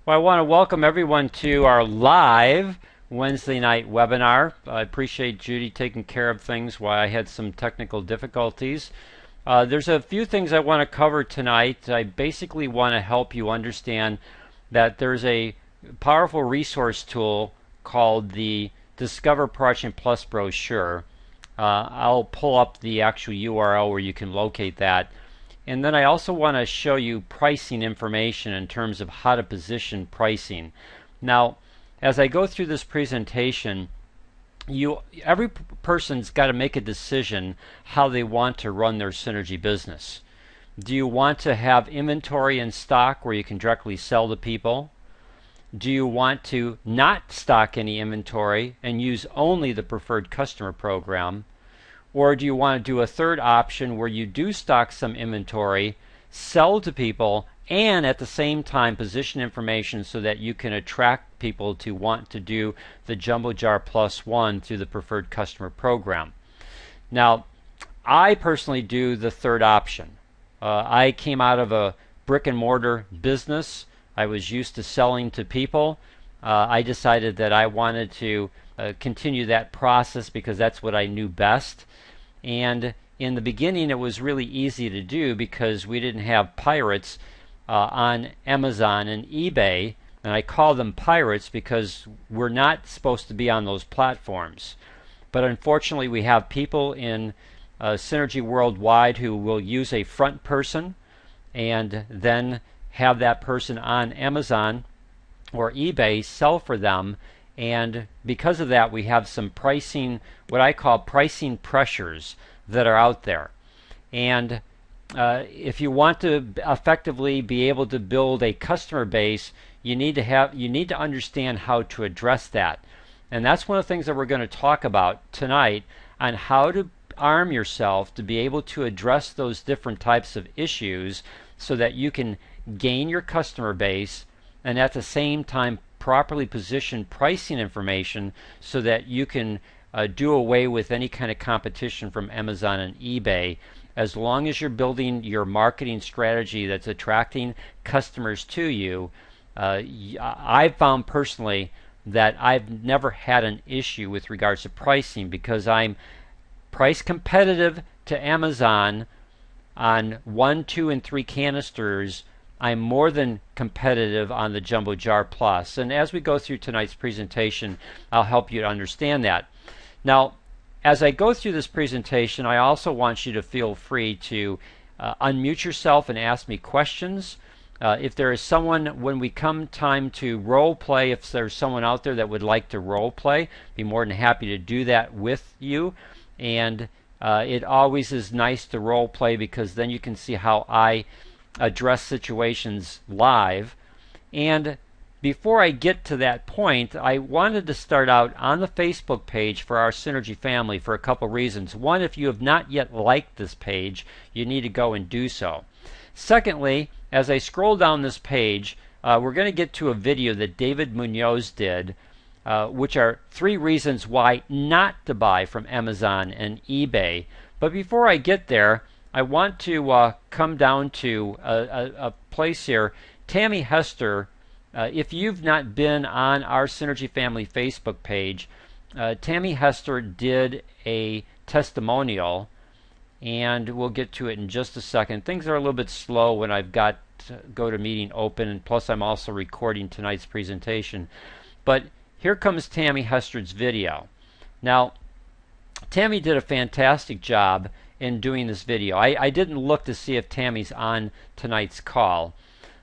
Well, I want to welcome everyone to our live Wednesday night webinar. I appreciate Judy taking care of things while I had some technical difficulties. There's a few things I want to cover tonight. I basically want to help you understand that there's a powerful resource tool called the Discover ProArgi Plus brochure. I'll pull up the actual URL where you can locate that. And then I also want to show you pricing information in terms of how to position pricing. Now, as I go through this presentation, every person's got to make a decision how they want to run their synergy business. Do you want to have inventory in stock where you can directly sell to people? Do you want to not stock any inventory and use only the preferred customer program? Or do you want to do a third option where you do stock some inventory, sell to people, and at the same time position information so that you can attract people to want to do the Jumbo Jar Plus One through the preferred customer program? Now, I personally do the third option. I came out of a brick and mortar business. I was used to selling to people. I decided that I wanted to continue that process because that's what I knew best. And in the beginning it was really easy to do because we didn't have pirates on Amazon and eBay, and I call them pirates because we're not supposed to be on those platforms. But unfortunately we have people in Synergy worldwide who will use a front person and then have that person on Amazon or eBay sell for them. And because of that, we have some pricing, what I call pricing pressures that are out there. And if you want to effectively be able to build a customer base, you need to understand how to address that. And that's one of the things that we're going to talk about tonight on how to arm yourself to be able to address those different types of issues so that you can gain your customer base and at the same time properly position pricing information so that you can do away with any kind of competition from Amazon and eBay, as long as you're building your marketing strategy that's attracting customers to you. I've found personally that I've never had an issue with regards to pricing because I'm price competitive to Amazon on 1, 2, and 3 canisters. I'm more than competitive on the Jumbo Jar Plus. And as we go through tonight's presentation, I'll help you to understand that. Now, as I go through this presentation, I also want you to feel free to unmute yourself and ask me questions. If there is someone, when we come time to role play, if there's someone out there that would like to role play, be more than happy to do that with you. And it always is nice to role play because then you can see how I address situations live. And before I get to that point, I wanted to start out on the Facebook page for our Synergy family for a couple reasons. One, if you have not yet liked this page, you need to go and do so. Secondly, as I scroll down this page, we're going to get to a video that David Munoz did, which are 3 reasons why not to buy from Amazon and eBay. But before I get there, I want to come down to a place here. Tammy Hester, if you've not been on our Synergy Family Facebook page, Tammy Hester did a testimonial, and we'll get to it in just a second. Things are a little bit slow when I've got GoToMeeting open, and plus I'm also recording tonight's presentation. But here comes Tammy Hester's video. Now, Tammy did a fantastic job in doing this video. I didn't look to see if Tammy's on tonight's call,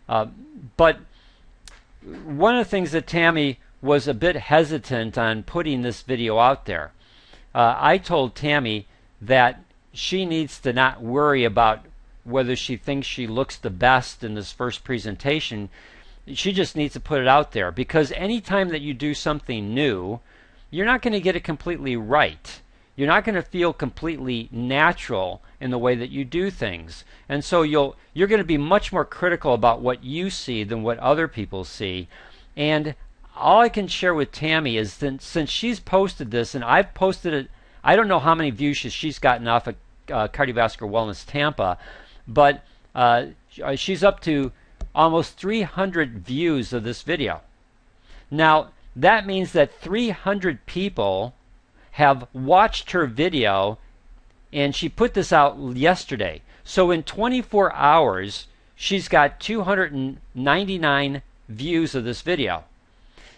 but one of the things that Tammy was a bit hesitant on putting this video out there. I told Tammy that she needs to not worry about whether she thinks she looks the best in this first presentation. She just needs to put it out there, because anytime that you do something new, you're not going to get it completely right. You're not going to feel completely natural in the way that you do things. And so you're going to be much more critical about what you see than what other people see. And all I can share with Tammy is that since she's posted this, and I've posted it, I don't know how many views she's gotten off of Cardiovascular Wellness Tampa, but she's up to almost 300 views of this video. Now, that means that 300 people have watched her video, and she put this out yesterday. So in 24 hours, she's got 299 views of this video.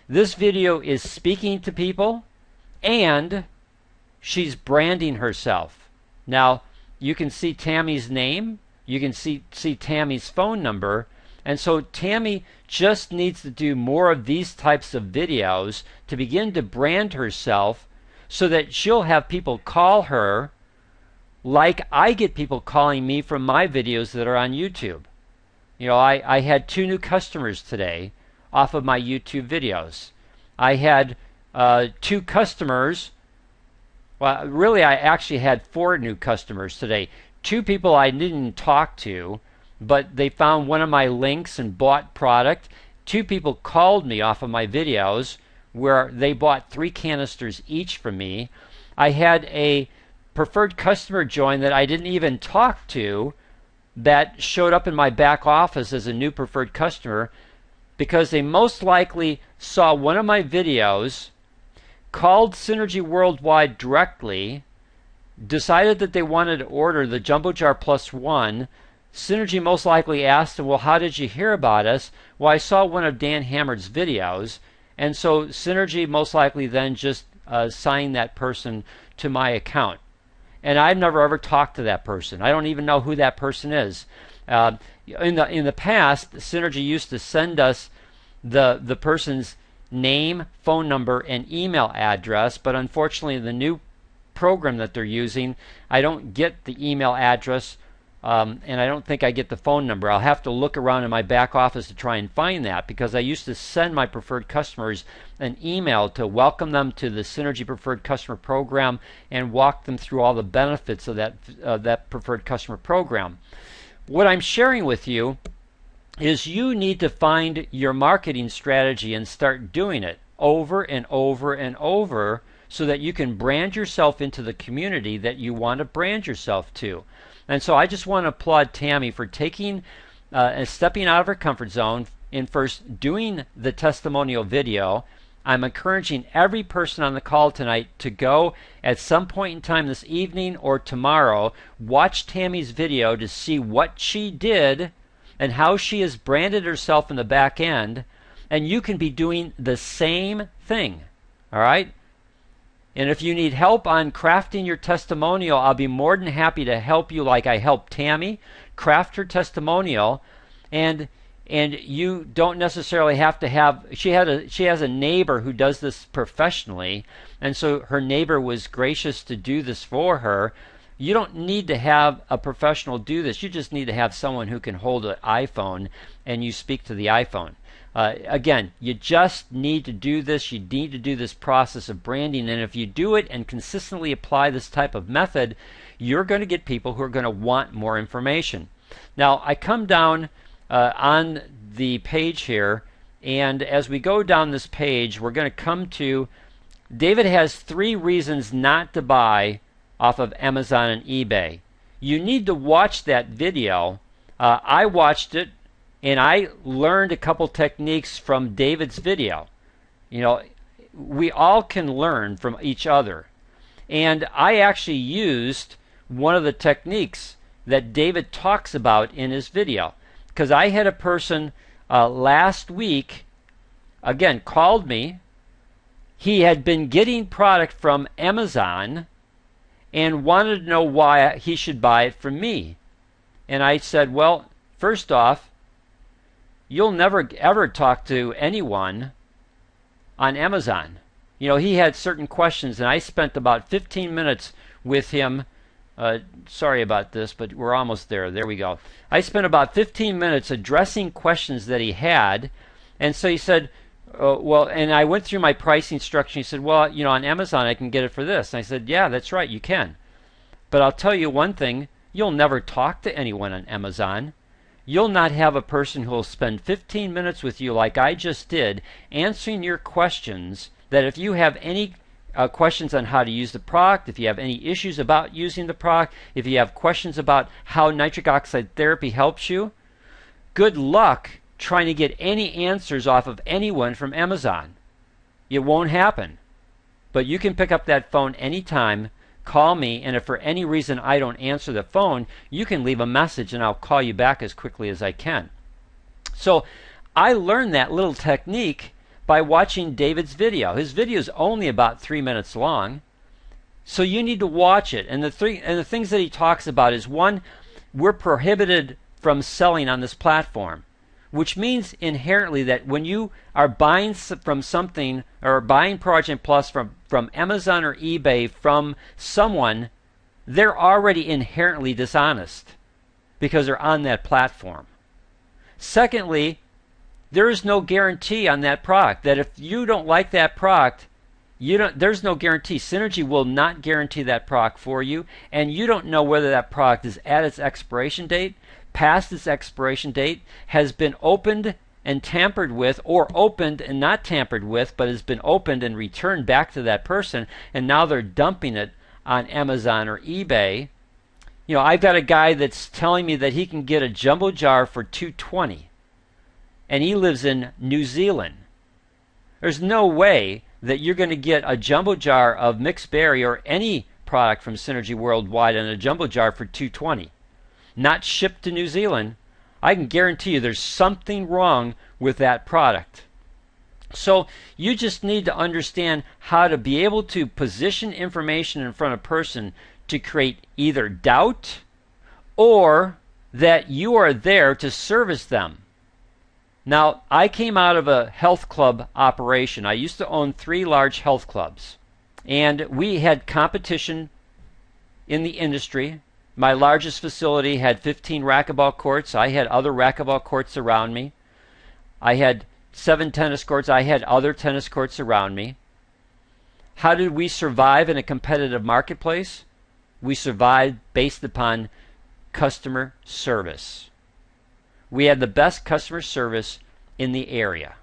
This video is speaking to people, and she's branding herself. Now, you can see Tammy's name, you can see Tammy's phone number, and so Tammy just needs to do more of these types of videos to begin to brand herself so that she'll have people call her like I get people calling me from my videos that are on YouTube. You know, I had 2 new customers today off of my YouTube videos. I had 2 customers. Well, really, I actually had 4 new customers today. 2 people I didn't talk to, but they found one of my links and bought product. 2 people called me off of my videos where they bought 3 canisters each from me. I had a preferred customer join that I didn't even talk to that showed up in my back office as a new preferred customer because they most likely saw one of my videos, called Synergy Worldwide directly, decided that they wanted to order the Jumbo Jar Plus One. Synergy most likely asked them, well, how did you hear about us? Well, I saw one of Dan Hammerd's videos, and so Synergy most likely then just signed that person to my account. And I've never ever talked to that person. I don't even know who that person is. In the past, Synergy used to send us the person's name, phone number, and email address, but unfortunately the new program that they're using, I don't get the email address, and I don't think I get the phone number. I'll have to look around in my back office to try and find that, because I used to send my preferred customers an email to welcome them to the Synergy Preferred Customer Program and walk them through all the benefits of that Preferred Customer Program. What I'm sharing with you is you need to find your marketing strategy and start doing it over and over and over so that you can brand yourself into the community that you want to brand yourself to. And so I just want to applaud Tammy for taking and stepping out of her comfort zone in first doing the testimonial video. I'm encouraging every person on the call tonight to go at some point in time this evening or tomorrow, watch Tammy's video to see what she did and how she has branded herself in the back end, and you can be doing the same thing. All right? And if you need help on crafting your testimonial, I'll be more than happy to help you like I helped Tammy craft her testimonial. And you don't necessarily have to have, she has a neighbor who does this professionally, and so her neighbor was gracious to do this for her. You don't need to have a professional do this. You just need to have someone who can hold an iPhone and you speak to the iPhone. Again, you just need to do this. You need to do this process of branding, and if you do it and consistently apply this type of method, you're going to get people who are going to want more information. Now, I come down on the page here, and as we go down this page, we're going to come to David has 3 reasons not to buy off of Amazon and eBay. You need to watch that video. I watched it, and I learned a couple techniques from David's video. You know, we all can learn from each other. And I actually used one of the techniques that David talks about in his video. Because I had a person last week, again, called me. He had been getting product from Amazon and wanted to know why he should buy it from me. And I said, well, first off, you'll never ever talk to anyone on Amazon. You know, he had certain questions, and I spent about 15 minutes with him. Sorry about this, but we're almost there. There we go. I spent about 15 minutes addressing questions that he had, and so he said, well, and I went through my pricing structure. He said, well, you know, on Amazon I can get it for this. And I said, yeah, that's right, you can. But I'll tell you one thing, you'll never talk to anyone on Amazon. You'll not have a person who will spend 15 minutes with you like I just did, answering your questions, that if you have any questions on how to use the product, if you have any issues about using the product, if you have questions about how nitric oxide therapy helps you, good luck trying to get any answers off of anyone from Amazon. It won't happen. But you can pick up that phone anytime, call me, and if for any reason I don't answer the phone, you can leave a message and I'll call you back as quickly as I can. So I learned that little technique by watching David's video. His video is only about 3 minutes long, so you need to watch it. And the things that he talks about is, one, we're prohibited from selling on this platform, which means inherently that when you are buying from something or buying ProArgi Plus from Amazon or eBay from someone, they're already inherently dishonest because they're on that platform. Secondly, there is no guarantee on that product. That if you don't like that product, there's no guarantee. Synergy will not guarantee that product for you, and you don't know whether that product is at its expiration date, past its expiration date, has been opened and tampered with, or opened and not tampered with, but has been opened and returned back to that person, and now they're dumping it on Amazon or eBay. You know, I've got a guy that's telling me that he can get a jumbo jar for $2.20, and he lives in New Zealand. There's no way that you're going to get a jumbo jar of mixed berry or any product from Synergy worldwide in a jumbo jar for $2.20. Not shipped to New Zealand. I can guarantee you there's something wrong with that product. So you just need to understand how to be able to position information in front of a person to create either doubt or that you are there to service them. Now, I came out of a health club operation. I used to own 3 large health clubs, and we had competition in the industry. My largest facility had 15 racquetball courts. I had other racquetball courts around me. I had 7 tennis courts. I had other tennis courts around me. How did we survive in a competitive marketplace? We survived based upon customer service. We had the best customer service in the area.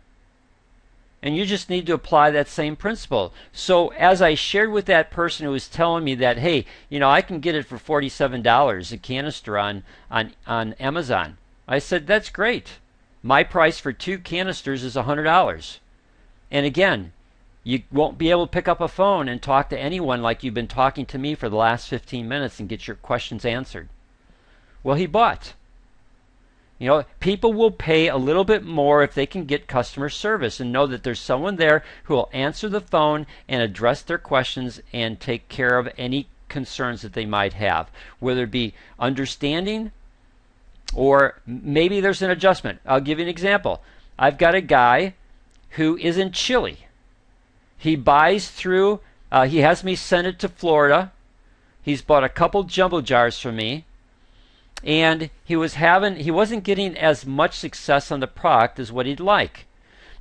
And you just need to apply that same principle. So as I shared with that person who was telling me that, hey, you know, I can get it for $47 a canister on Amazon, I said, that's great. My price for 2 canisters is $100. And again, you won't be able to pick up a phone and talk to anyone like you've been talking to me for the last 15 minutes and get your questions answered. Well, he bought. You know, people will pay a little bit more if they can get customer service and know that there's someone there who will answer the phone and address their questions and take care of any concerns that they might have, whether it be understanding or maybe there's an adjustment. I'll give you an example. I've got a guy who is in Chile. He buys through, he has me send it to Florida. He's bought a couple jumbo jars from me. And he wasn't getting as much success on the product as what he'd like.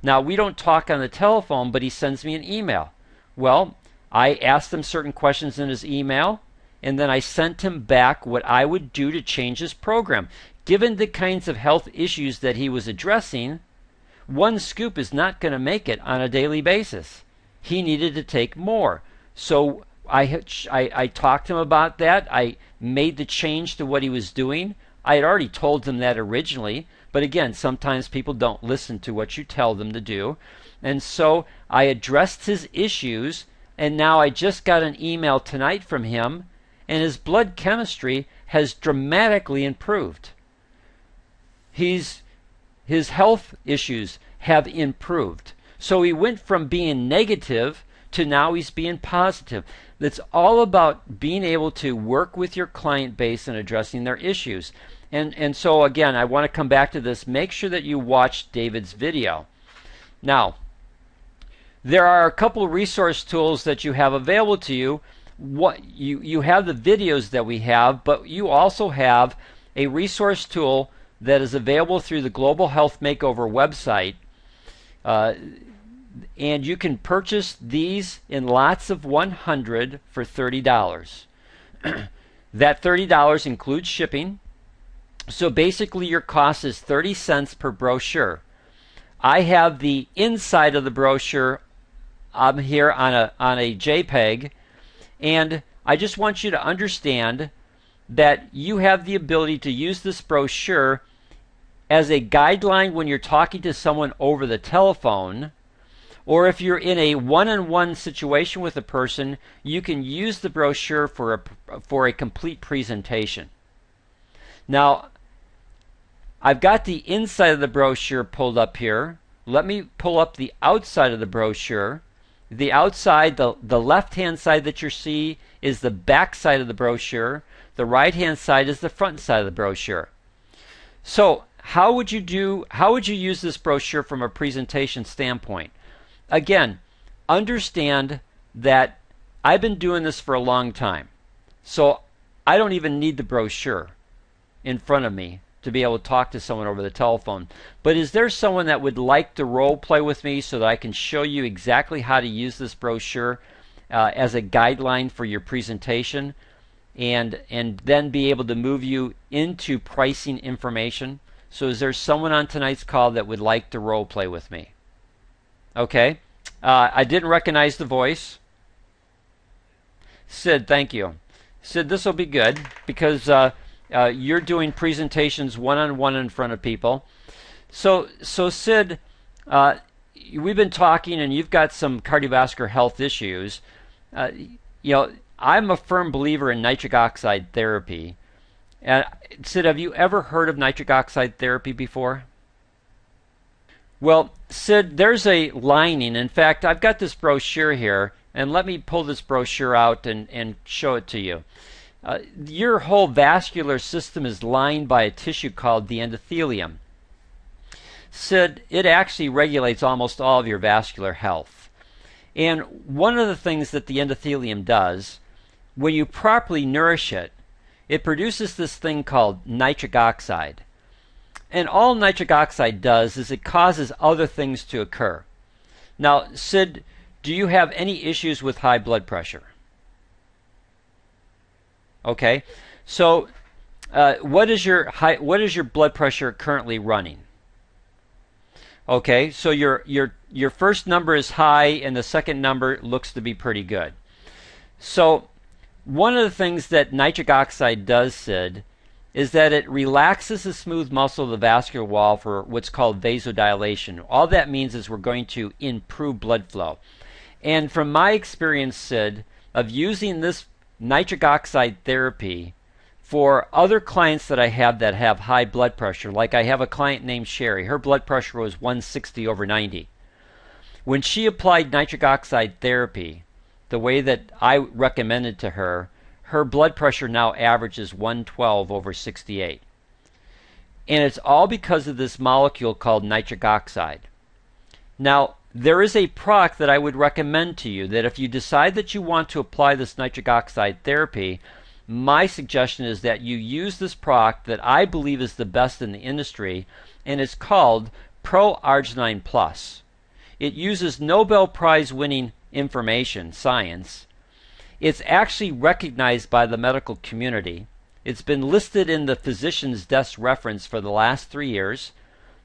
Now, we don't talk on the telephone, but he sends me an email. Well, I asked him certain questions in his email, and then I sent him back what I would do to change his program. Given the kinds of health issues that he was addressing, 1 scoop is not going to make it on a daily basis. He needed to take more. So I talked to him about that. I made the change to what he was doing. I had already told him that originally, but again, sometimes people don't listen to what you tell them to do. And so I addressed his issues, and now I just got an email tonight from him, and his blood chemistry has dramatically improved. His health issues have improved. So he went from being negative to now he's being positive. It's all about being able to work with your client base and addressing their issues. And so again, I want to come back to this. Make sure that you watch David's video. Now, there are a couple of resource tools that you have available to you. You have the videos that we have, but you also have a resource tool that is available through the Global Health Makeover website. And you can purchase these in lots of 100 for $30. That $30 includes shipping. So basically your cost is 30 cents per brochure. I have the inside of the brochure here on a JPEG, and I just want you to understand that you have the ability to use this brochure as a guideline when you're talking to someone over the telephone, or if you're in a one-on-one situation with a person, you can use the brochure for a complete presentation. Now, I've got the inside of the brochure pulled up here. Let me pull up the outside of the brochure. The outside, the left-hand side that you see is the back side of the brochure. The right-hand side is the front side of the brochure. So how would you use this brochure from a presentation standpoint? Again, understand that I've been doing this for a long time, so I don't even need the brochure in front of me to be able to talk to someone over the telephone. But is there someone that would like to role play with me so that I can show you exactly how to use this brochure as a guideline for your presentation, and then be able to move you into pricing information? So is there someone on tonight's call that would like to role play with me? Okay. I didn't recognize the voice. Sid, thank you. Sid, this will be good because you're doing presentations one-on-one in front of people. So Sid, we've been talking, and you've got some cardiovascular health issues. I'm a firm believer in nitric oxide therapy. Sid, have you ever heard of nitric oxide therapy before? Well, Sid, there's a lining. In fact, I've got this brochure here, and let me pull this brochure out and show it to you. Your whole vascular system is lined by a tissue called the endothelium. Sid, it actually regulates almost all of your vascular health. And one of the things that the endothelium does, when you properly nourish it, it produces this thing called nitric oxide. And all nitric oxide does is it causes other things to occur. Now, Sid, do you have any issues with high blood pressure? Okay, so what is your blood pressure currently running? Okay, so your first number is high and the second number looks to be pretty good. So one of the things that nitric oxide does, Sid, is that it relaxes the smooth muscle of the vascular wall for what's called vasodilation. All that means is we're going to improve blood flow. And from my experience, Sid, of using this nitric oxide therapy for other clients that I have that have high blood pressure, like I have a client named Sherry. Her blood pressure was 160/90. When she applied nitric oxide therapy, the way that I recommended to her, her blood pressure now averages 112/68. And it's all because of this molecule called nitric oxide. Now, there is a product that I would recommend to you that if you decide that you want to apply this nitric oxide therapy, my suggestion is that you use this product that I believe is the best in the industry, and it's called ProArgi-9 Plus. It uses Nobel Prize winning information, science. It's actually recognized by the medical community. It's been listed in the Physician's Desk Reference for the last 3 years.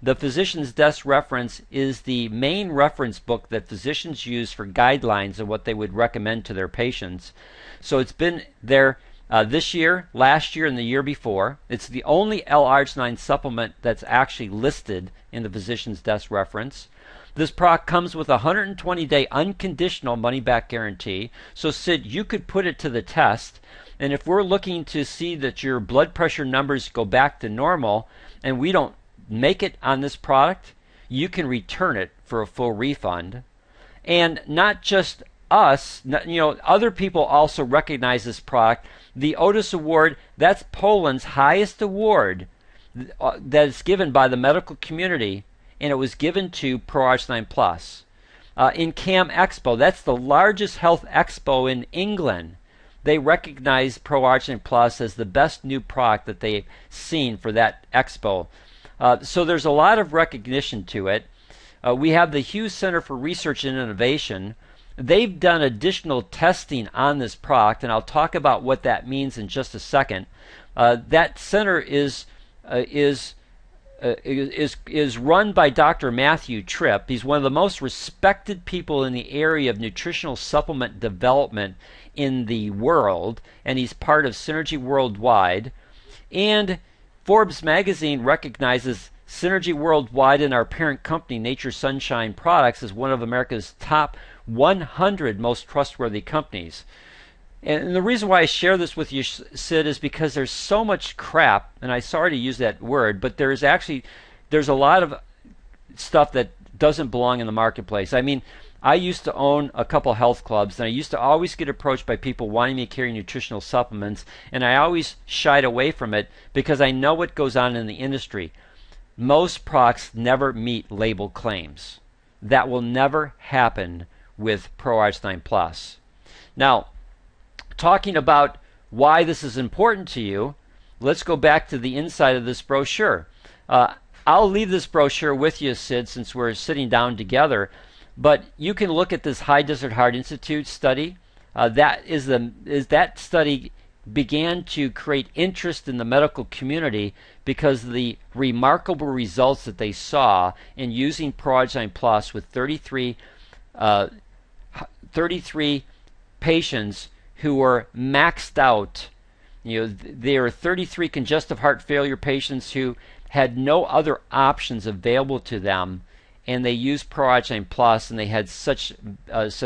The Physician's Desk Reference is the main reference book that physicians use for guidelines of what they would recommend to their patients. So it's been there this year, last year, and the year before. It's the only L-arginine supplement that's actually listed in the Physician's Desk Reference. This product comes with a 120-day unconditional money-back guarantee. So Sid, you could put it to the test, and if we're looking to see that your blood pressure numbers go back to normal and we don't make it on this product, you can return it for a full refund. And not just us, other people also recognize this product. The Otis Award, that's Poland's highest award that is given by the medical community, and it was given to ProArgi-9 Plus. In CAM Expo, that's the largest health expo in England. They recognize ProArgi-9 Plus as the best new product that they've seen for that expo. So there's a lot of recognition to it. We have the Hughes Center for Research and Innovation. They've done additional testing on this product, and I'll talk about what that means in just a second. That center is run by Dr. Matthew Tripp. He's one of the most respected people in the area of nutritional supplement development in the world, and he's part of Synergy Worldwide. And Forbes magazine recognizes Synergy Worldwide and our parent company, Nature Sunshine Products, is one of America's top 100 most trustworthy companies. And the reason why I share this with you, Sid, is because there's so much crap, and I'm sorry to use that word, but there's a lot of stuff that doesn't belong in the marketplace. I mean, I used to own a couple health clubs, and I used to always get approached by people wanting me to carry nutritional supplements, and I always shied away from it because I know what goes on in the industry. Most products never meet label claims. That will never happen with ProArgi-9 Plus. Now, talking about why this is important to you, let's go back to the inside of this brochure. I'll leave this brochure with you, Sid, since we're sitting down together, but you can look at this High Desert Heart Institute study. That study began to create interest in the medical community because of the remarkable results that they saw in using ProArgi-9 Plus with 33 patients who were maxed out. There are 33 congestive heart failure patients who had no other options available to them, and they used ProArgi-9 Plus, and they had such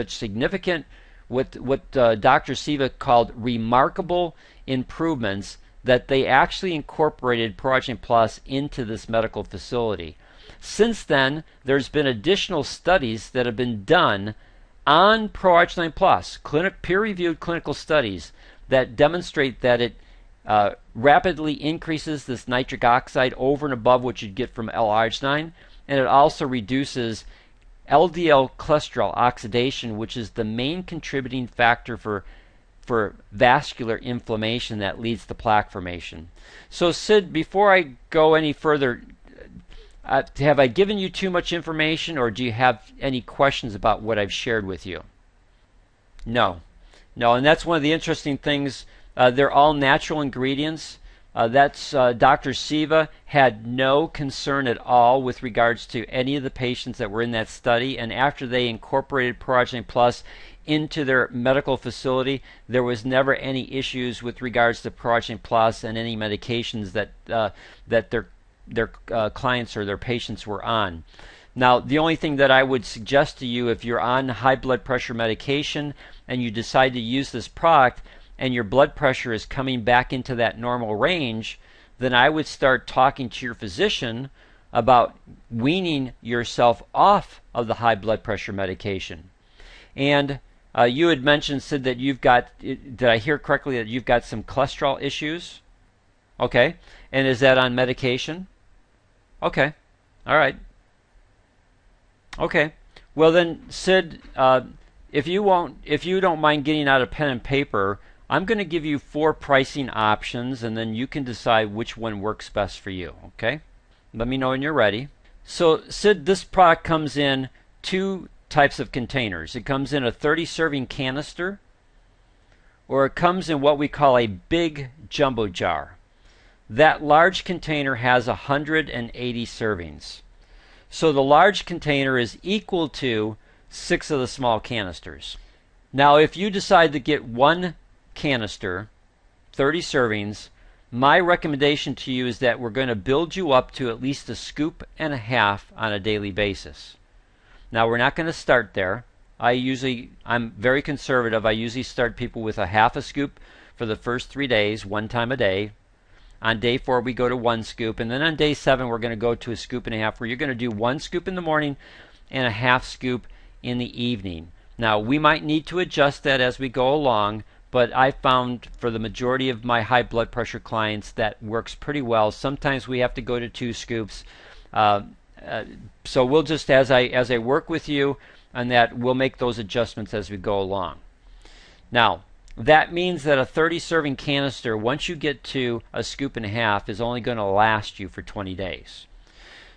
significant, what Dr. Siva called remarkable improvements, that they actually incorporated ProArgi-9 Plus into this medical facility. Since then, there's been additional studies that have been done on ProArgi-9 Plus, peer-reviewed clinical studies that demonstrate that it rapidly increases this nitric oxide over and above what you'd get from L-arginine, and it also reduces LDL cholesterol oxidation, which is the main contributing factor for vascular inflammation that leads to plaque formation. So Sid, before I go any further, have I given you too much information, or do you have any questions about what I've shared with you? No, and that's one of the interesting things. They're all natural ingredients. Dr. Siva had no concern at all with regards to any of the patients that were in that study, and after they incorporated ProArgi-9 Plus into their medical facility, there was never any issues with regards to ProArgi-9 Plus and any medications that their clients or their patients were on. Now, the only thing that I would suggest to you, if you're on high blood pressure medication and you decide to use this product and your blood pressure is coming back into that normal range, then I would start talking to your physician about weaning yourself off of the high blood pressure medication. And you had mentioned, Sid, that you've got, did I hear correctly, that you've got some cholesterol issues? Okay. And is that on medication? Okay. All right. Okay. Well then, Sid, if you don't mind getting out a pen and paper, I'm going to give you 4 pricing options, and then you can decide which one works best for you. Okay? Let me know when you're ready. So, Sid, this product comes in 2 types of containers. It comes in a 30-serving canister, or it comes in what we call a big jumbo jar. That large container has 180 servings. So the large container is equal to 6 of the small canisters. Now, if you decide to get 1 canister, 30 servings, my recommendation to you is that we're going to build you up to at least a scoop and a half on a daily basis. Now, we're not going to start there. I'm very conservative. I usually start people with a half a scoop for the first 3 days, 1 time a day. On day 4, we go to 1 scoop, and then on day 7, we're going to go to a scoop and a half, where you're going to do 1 scoop in the morning and a half scoop in the evening. Now, we might need to adjust that as we go along, but I found for the majority of my high blood pressure clients that works pretty well. Sometimes we have to go to 2 scoops. So we'll just, as I work with you on that, we'll make those adjustments as we go along. Now, that means that a 30-serving canister, once you get to a scoop and a half, is only going to last you for 20 days.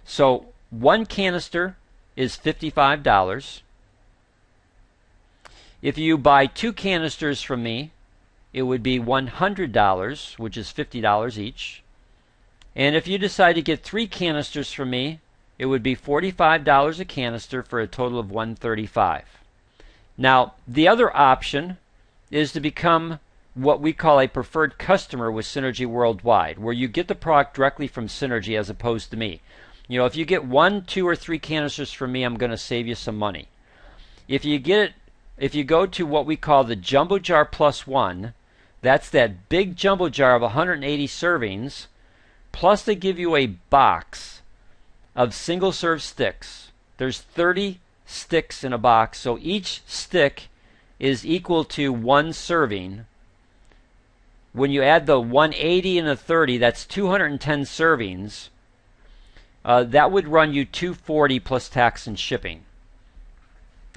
So 1 canister is $55. If you buy 2 canisters from me, it would be $100, which is $50 each. And if you decide to get 3 canisters from me, it would be $45 a canister for a total of $135. Now, the other option is to become what we call a preferred customer with Synergy Worldwide, where you get the product directly from Synergy as opposed to me. You know, if you get 1, 2, or 3 canisters from me, I'm going to save you some money. If you go to what we call the Jumbo Jar Plus One, that's that big jumbo jar of 180 servings, plus they give you a box of single serve sticks. There's 30 sticks in a box, so each stick is equal to 1 serving. When you add the 180 and the 30, that's 210 servings. That would run you $240 plus tax and shipping.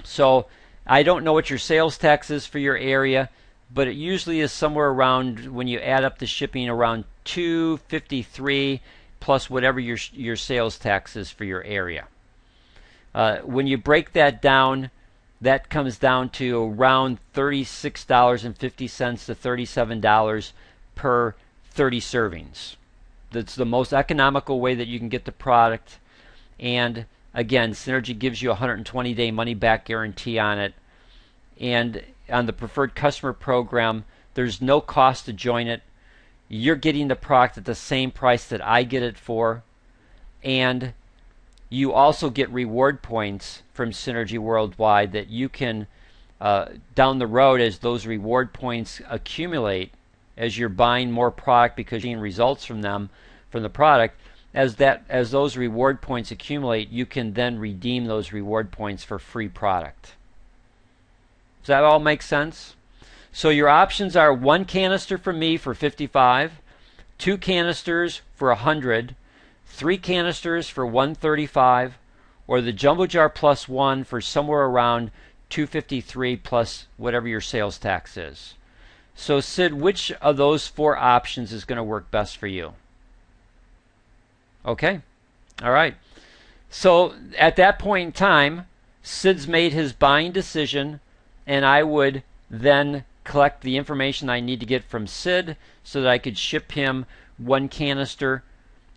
So I don't know what your sales tax is for your area, but it usually is somewhere around, when you add up the shipping, around $253 plus whatever your sales tax is for your area. When you break that down, that comes down to around $36.50 to $37 per 30 servings. That's the most economical way that you can get the product. And again, Synergy gives you a 120-day money-back guarantee on it. And on the Preferred Customer Program, there's no cost to join it. You're getting the product at the same price that I get it for. And you also get reward points from Synergy Worldwide that you can, down the road, as those reward points accumulate, as you're buying more product because you're getting results from the product, as those reward points accumulate, you can then redeem those reward points for free product. Does that all make sense? So your options are 1 canister from me for $55, 2 canisters for $100, 3 canisters for $135, or the Jumbo Jar Plus One for somewhere around $253 plus whatever your sales tax is. So Sid, which of those 4 options is going to work best for you? Okay, all right. So at that point in time, Sid's made his buying decision, and I would then collect the information I need to get from Sid so that I could ship him 1 canister.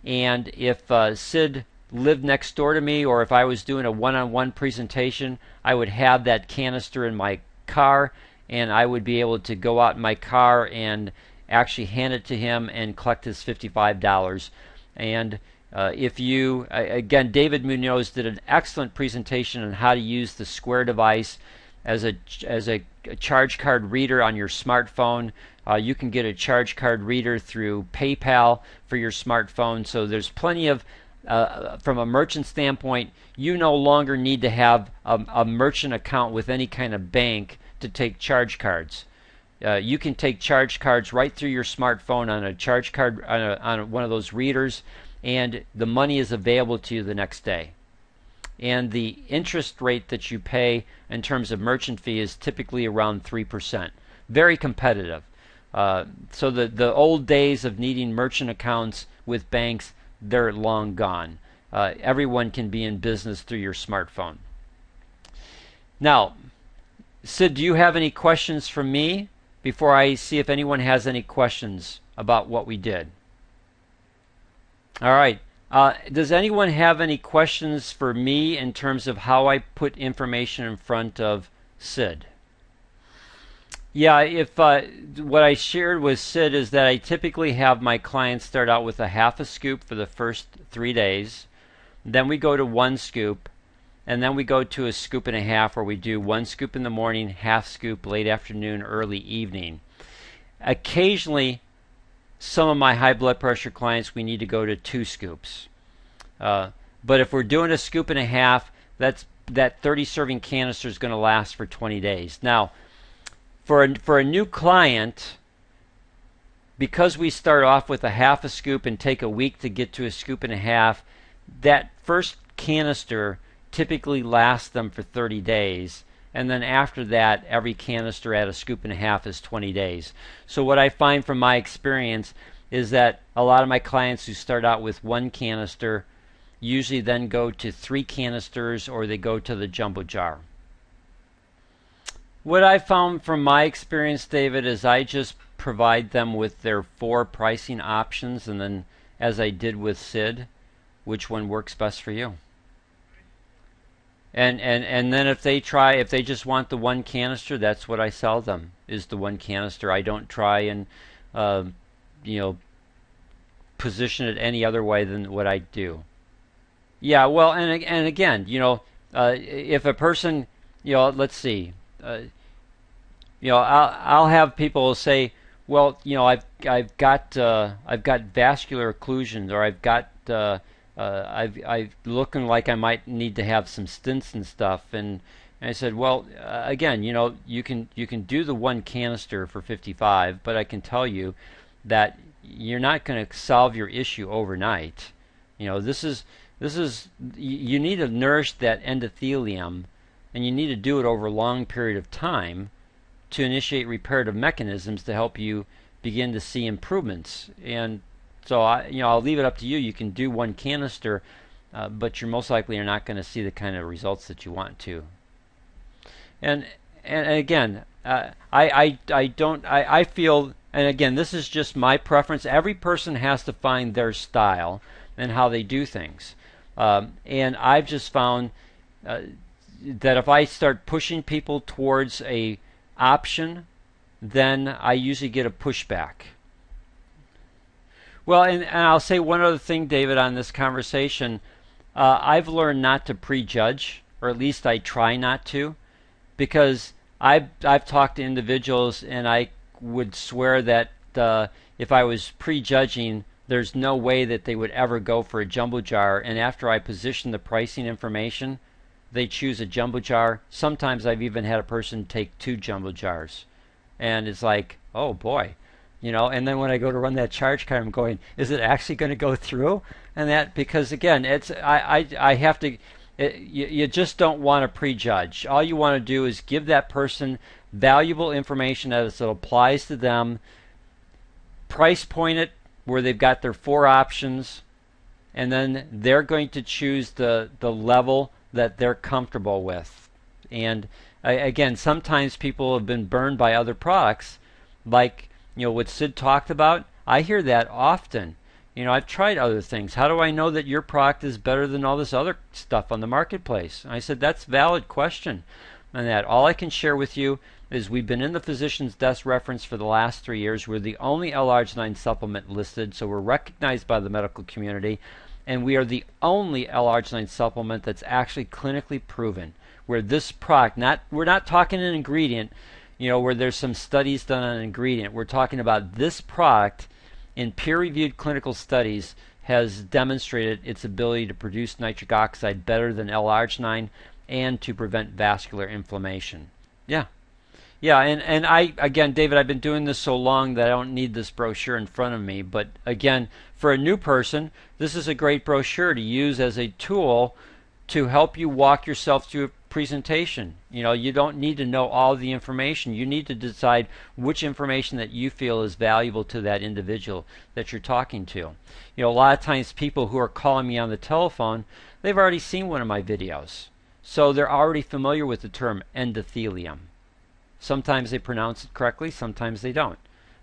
And if Sid lived next door to me, or if I was doing a one-on-one presentation, I would have that canister in my car, and I would be able to go out in my car and actually hand it to him and collect his $55. And again, David Munoz did an excellent presentation on how to use the Square device as a charge card reader on your smartphone. You can get a charge card reader through PayPal for your smartphone. So there's plenty of, from a merchant standpoint, you no longer need to have a merchant account with any kind of bank to take charge cards. You can take charge cards right through your smartphone on a charge card, on one of those readers, and the money is available to you the next day. And the interest rate that you pay in terms of merchant fee is typically around 3%. Very competitive. So the old days of needing merchant accounts with banks, they're long gone. Everyone can be in business through your smartphone. Now, Sid, do you have any questions for me before I see if anyone has any questions about what we did? All right. Does anyone have any questions for me in terms of how I put information in front of Sid? Yeah, if what I shared with Sid is that I typically have my clients start out with a half a scoop for the first 3 days. Then we go to 1 scoop, and then we go to a scoop and a half, where we do 1 scoop in the morning, half scoop late afternoon, early evening. Occasionally, some of my high blood pressure clients, we need to go to 2 scoops. But if we're doing a scoop and a half, that 30 serving canister is going to last for 20 days. Now, for a new client, because we start off with a half a scoop and take a week to get to a scoop and a half, that first canister typically lasts them for 30 days. And then after that, every canister at a scoop and a half is 20 days. So what I find from my experience is that a lot of my clients who start out with 1 canister usually then go to 3 canisters, or they go to the jumbo jar. What I found from my experience, David, is I just provide them with their 4 pricing options, and then, as I did with Sid, which one works best for you. And then if they just want the 1 canister, that's what I sell them, is the 1 canister. I don't try and position it any other way than what I do. Yeah, well, and again, if a person, let's see, uh, I'll have people say, well, I've got vascular occlusions, or I've looking like I might need to have some stents and stuff, and I said, well, again, you can do the one canister for 55, but I can tell you that you're not going to solve your issue overnight. This is you need to nourish that endothelium, and you need to do it over a long period of time to initiate reparative mechanisms to help you begin to see improvements. And so I'll leave it up to you. You can do one canister, but you're most likely are not going to see the kind of results that you want to. And again, I feel, and again, this is just my preference. Every person has to find their style and how they do things. And I've just found that if I start pushing people towards a option, then I usually get a pushback. Well, and I'll say one other thing, David, on this conversation. I've learned not to prejudge, or at least I try not to, because I've talked to individuals, and I would swear that if I was prejudging, there's no way that they would ever go for a jumbo jar. And after I position the pricing information, they choose a jumbo jar. Sometimes I've even had a person take 2 jumbo jars, and it's like, oh boy, And then when I go to run that charge card, I'm going, is it actually going to go through? And that, because again, it's I have to. You just don't want to prejudge. All you want to do is give that person valuable information as it applies to them. Price point it where they've got their 4 options, and then they're going to choose the level that they're comfortable with. And again, sometimes people have been burned by other products, like what Sid talked about. I hear that often. I've tried other things. How do I know that your product is better than all this other stuff on the marketplace? And I said, that's a valid question. And that all I can share with you is we've been in the physician's desk reference for the last 3 years. We're the only L-arginine supplement listed, so we're recognized by the medical community. And we are the only L-arginine supplement that's actually clinically proven. Where this product, we're not talking an ingredient, where there's some studies done on an ingredient. We're talking about this product in peer-reviewed clinical studies has demonstrated its ability to produce nitric oxide better than L-arginine and to prevent vascular inflammation. Yeah. Yeah, and again, David, I've been doing this so long that I don't need this brochure in front of me. But again, for a new person, this is a great brochure to use as a tool to help you walk yourself through a presentation. You don't need to know all the information. You need to decide which information that you feel is valuable to that individual that you're talking to. A lot of times people who are calling me on the telephone, they've already seen one of my videos. So they're already familiar with the term endothelium. Sometimes they pronounce it correctly, sometimes they don't.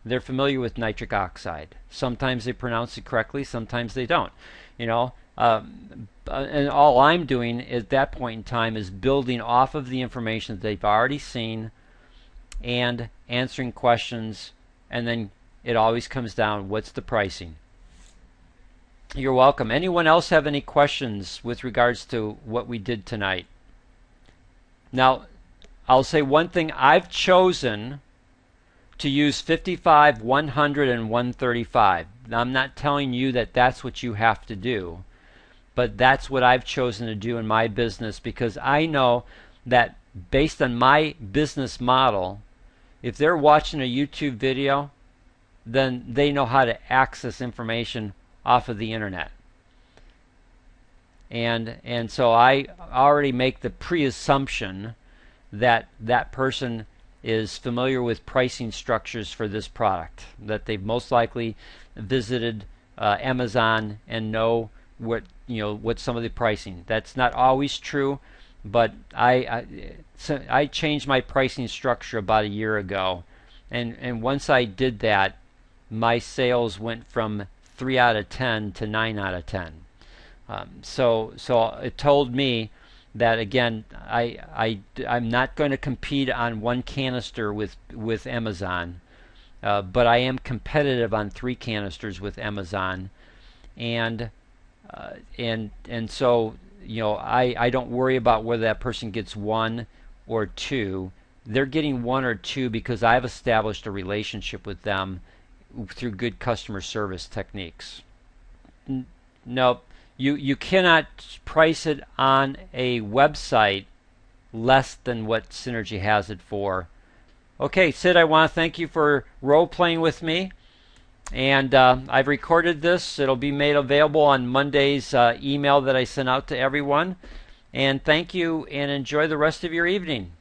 They're familiar with nitric oxide. Sometimes they pronounce it correctly, sometimes they don't. And all I'm doing at that point in time is building off of the information that they've already seen and answering questions, and then it always comes down, what's the pricing? You're welcome. Anyone else have any questions with regards to what we did tonight? Now, I'll say one thing. I've chosen to use 55, 100, and 135. Now, I'm not telling you that that's what you have to do, but that's what I've chosen to do in my business, because I know that based on my business model, if they're watching a YouTube video, then they know how to access information off of the internet. And so I already make the pre-assumption that that person is familiar with pricing structures for this product, that they've most likely visited Amazon and know what some of the pricing. That's not always true, but I changed my pricing structure about a year ago, and once I did that, my sales went from 3 out of 10 to 9 out of 10. So it told me that, again, I'm not going to compete on one canister with Amazon, but I am competitive on 3 canisters with Amazon, and And so I don't worry about whether that person gets 1 or 2. They're getting 1 or 2 because I've established a relationship with them through good customer service techniques. No, you cannot price it on a website less than what Synergy has it for. Okay, Sid, I want to thank you for role playing with me. And I've recorded this. It'll be made available on Monday's email that I sent out to everyone. And thank you, and enjoy the rest of your evening.